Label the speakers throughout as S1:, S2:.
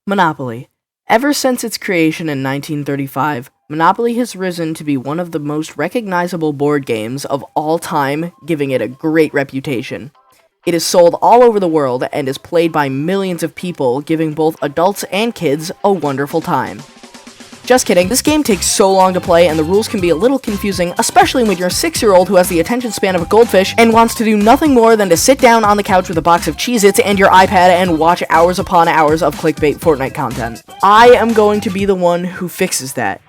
S1: Monopoly. Ever since its creation in 1935, Monopoly has risen to be one of the most recognizable board games of all time, giving it a great reputation. It is sold all over the world and is played by millions of people, giving both adults and kids a wonderful time. Just kidding, this game takes so long to play and the rules can be a little confusing, especially when you're a 6-year-old who has the attention span of a goldfish and wants to do nothing more than to sit down on the couch with a box of Cheez-Its and your iPad and watch hours upon hours of clickbait Fortnite content. I am going to be the one who fixes that.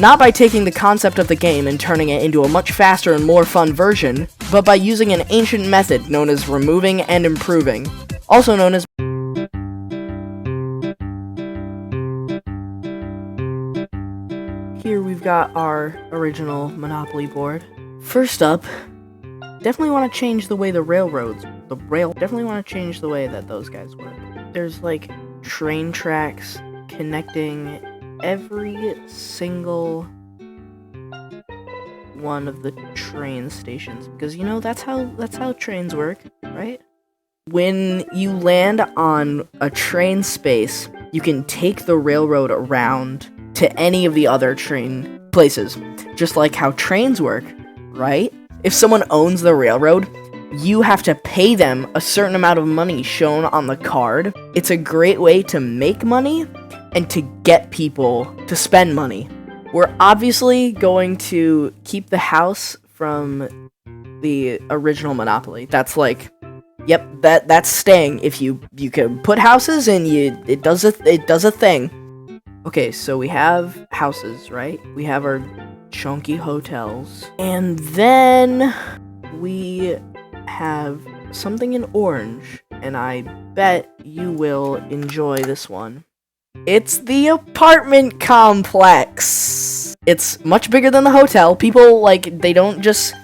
S1: Not by taking the concept of the game and turning it into a much faster and more fun version, but by using an ancient method known as removing and improving, also known as Here we've got our original Monopoly board. First up, definitely want to change the way definitely want to change the way that those guys work. There's like train tracks connecting every single one of the train stations, because that's how trains work, right? When you land on a train space, you can take the railroad around to any of the other train places, just like how trains work, right? If someone owns the railroad, you have to pay them a certain amount of money shown on the card. It's a great way to make money and to get people to spend money. We're obviously going to keep the house from the original Monopoly. That's like, yep, that's staying. If you can put houses and it does a thing. Okay, so we have houses, right? We have our chunky hotels. And then we have something in orange, and I bet you will enjoy this one. It's the apartment complex. It's much bigger than the hotel. People, they don't just...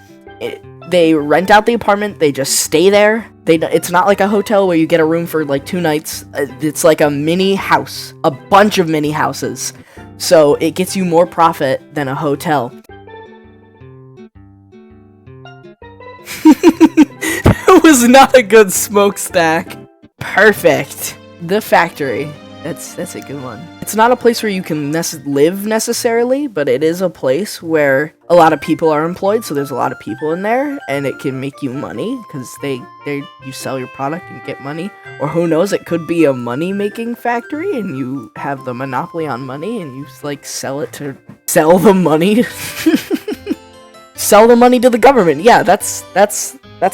S1: They rent out the apartment, they just stay there. It's not like a hotel where you get a room for 2 nights. It's like a mini house, a bunch of mini houses. So it gets you more profit than a hotel. That was not a good smokestack. Perfect. The factory. That's a good one. It's not a place where you can live necessarily, but it is a place where a lot of people are employed, so there's a lot of people in there, and it can make you money, because you sell your product and get money. Or who knows, it could be a money-making factory, and you have the monopoly on money, and you, sell the money. Sell the money to the government. Yeah, that's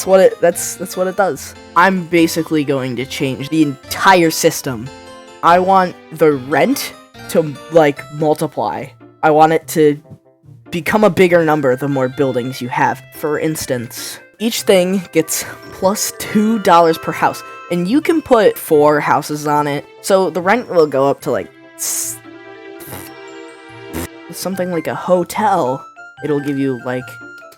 S1: what it does. I'm basically going to change the entire system. I want the rent to, multiply. I want it to become a bigger number the more buildings you have. For instance, each thing gets plus $2 per house, and you can put 4 houses on it, so the rent will go up to, something like a hotel. It'll give you,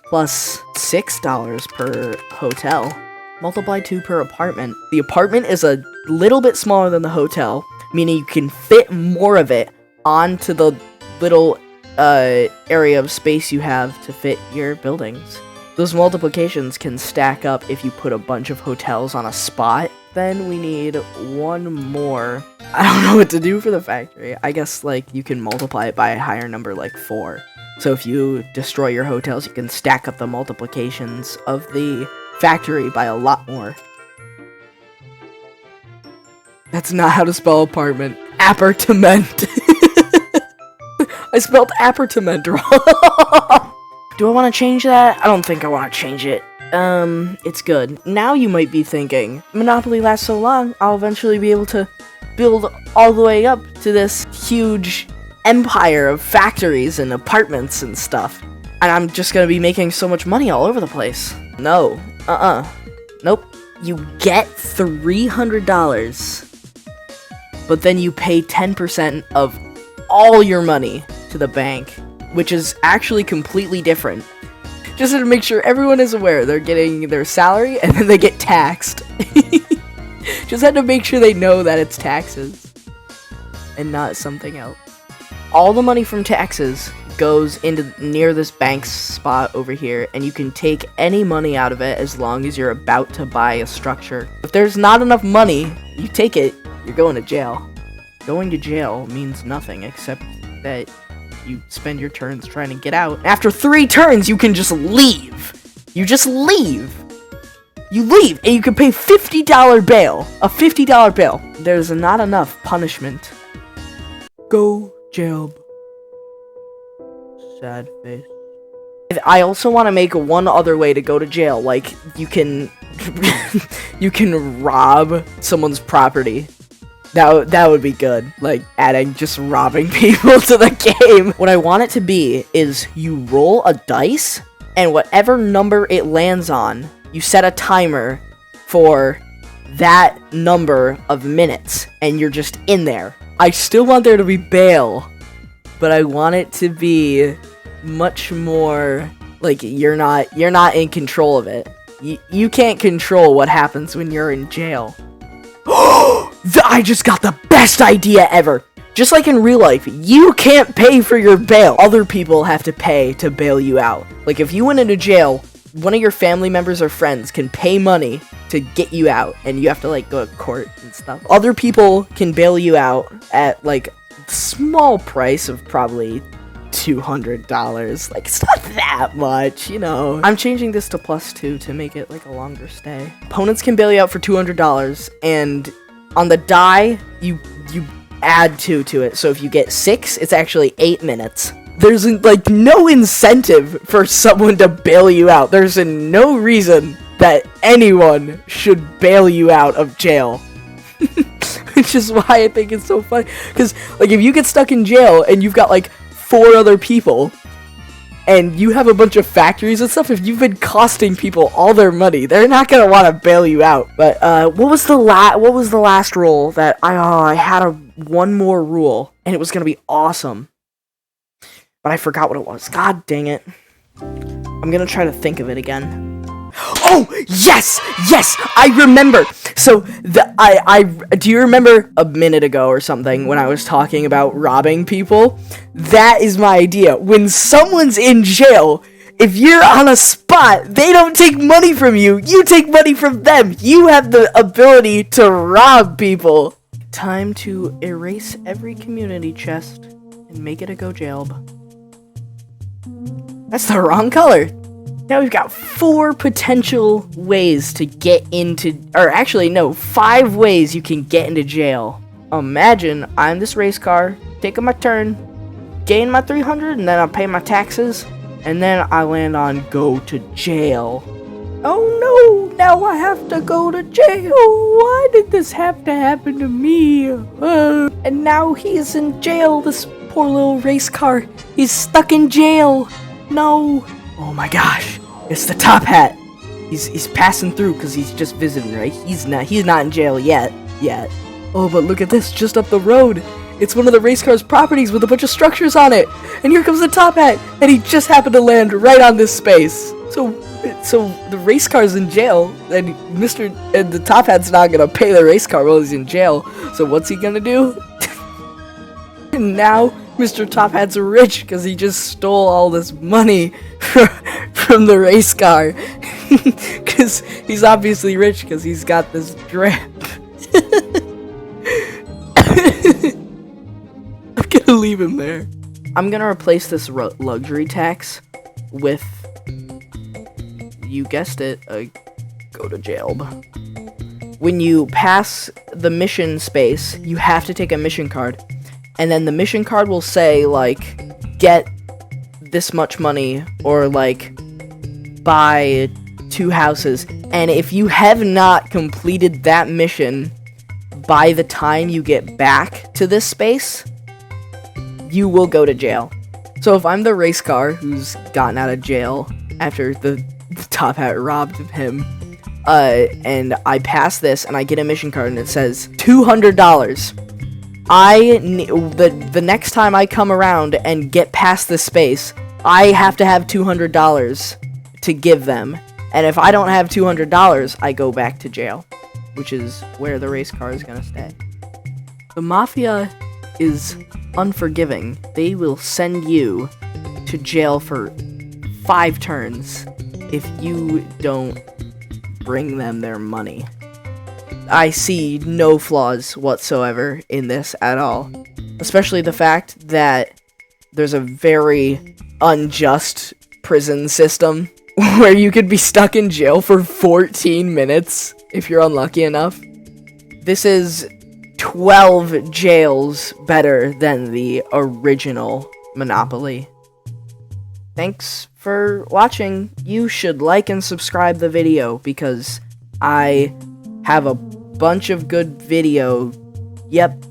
S1: plus $6 per hotel. Multiply 2 per apartment. The apartment is a little bit smaller than the hotel, meaning you can fit more of it onto the little area of space you have to fit your buildings. Those multiplications can stack up if you put a bunch of hotels on a spot. Then we need one more. I don't know what to do for the factory. I guess, you can multiply it by a higher number, 4. So if you destroy your hotels, you can stack up the multiplications of the factory by a lot more. That's not how to spell apartment. Appartement. I spelled appartement wrong. Do I want to change that? I don't think I want to change it. It's good. Now you might be thinking, Monopoly lasts so long, I'll eventually be able to build all the way up to this huge empire of factories and apartments and stuff. And I'm just gonna be making so much money all over the place. No. Nope. You get $300, but then you pay 10% of all your money to the bank, which is actually completely different. Just to make sure everyone is aware, they're getting their salary and then they get taxed. Just had to make sure they know that it's taxes and not something else. All the money from taxes goes into near this bank spot over here, and you can take any money out of it as long as you're about to buy a structure. If there's not enough money, you take it, you're going to jail. going to jail means nothing except that you spend your turns trying to get out. After 3 turns, you can just leave. You just leave. You leave, and you can pay $50 bail. A $50 bail. There's not enough punishment. Go jail. Sad face. I also want to make one other way to go to jail. Like, you can... you can rob someone's property. That would be good. Like, adding just robbing people to the game. What I want it to be is you roll a dice, and whatever number it lands on, you set a timer for that number of minutes, and you're just in there. I still want there to be bail, but I want it to be much more like you're not in control of it. You can't control what happens when you're in jail. I just got the best idea ever. Just like in real life, you can't pay for your bail. Other people have to pay to bail you out. Like, if you went into jail, one of your family members or friends can pay money to get you out, and you have to, like, go to court and stuff. Other people can bail you out at, like, a small price of probably $200. Like, it's not that much, you know. I'm changing this to +2 to make it, like, a longer stay. Opponents can bail you out for $200, and on the die, you add 2 to it. So if you get 6, it's actually 8 minutes. There's, like, no incentive for someone to bail you out. There's no reason that anyone should bail you out of jail. Which is why I think it's so funny. Because, like, if you get stuck in jail and you've got, like, 4 other people, and you have a bunch of factories and stuff, if you've been costing people all their money, they're not gonna want to bail you out. But what was the last rule that I had one more rule, and it was gonna be awesome, but I forgot what it was. God dang it! I'm gonna try to think of it again. Oh, yes, I remember. So do you remember a minute ago or something when I was talking about robbing people? That is my idea. When someone's in jail, if you're on a spot, they don't take money from you. You take money from them. You have the ability to rob people. Time to erase every community chest and make it a go jail. That's the wrong color. Now we've got 4 potential ways to get into, or actually no, 5 ways you can get into jail. Imagine I'm this race car, taking my turn, gain my 300, and then I pay my taxes, and then I land on go to jail. Oh no, now I have to go to jail. Why did this have to happen to me? And now he's in jail, this poor little race car. He's stuck in jail. No. Oh my gosh, it's the top hat. He's passing through because he's just visiting, right? He's not in jail yet. Oh, but look at this, just up the road. It's one of the race car's properties with a bunch of structures on it. And here comes the top hat, and he just happened to land right on this space. So the race car's in jail, and the top hat's not gonna pay the race car while he's in jail. So what's he gonna do? And now Mr. Top Hat's rich because he just stole all this money from the race car. Because he's obviously rich because he's got this drip. I'm gonna leave him there. I'm gonna replace this luxury tax with, you guessed it, a go to jail. When you pass the mission space, you have to take a mission card. And then the mission card will say, like, get this much money, or, like, buy 2 houses. And if you have not completed that mission by the time you get back to this space, you will go to jail. So if I'm the race car who's gotten out of jail after the top hat robbed him, and I pass this and I get a mission card and it says $200. The next time I come around and get past this space, I have to have $200 to give them. And if I don't have $200, I go back to jail, which is where the race car is gonna stay. The Mafia is unforgiving. They will send you to jail for 5 turns if you don't bring them their money. I see no flaws whatsoever in this at all. Especially the fact that there's a very unjust prison system where you could be stuck in jail for 14 minutes if you're unlucky enough. This is 12 jails better than the original Monopoly. Thanks for watching. You should like and subscribe the video because I have a bunch of good video. Yep.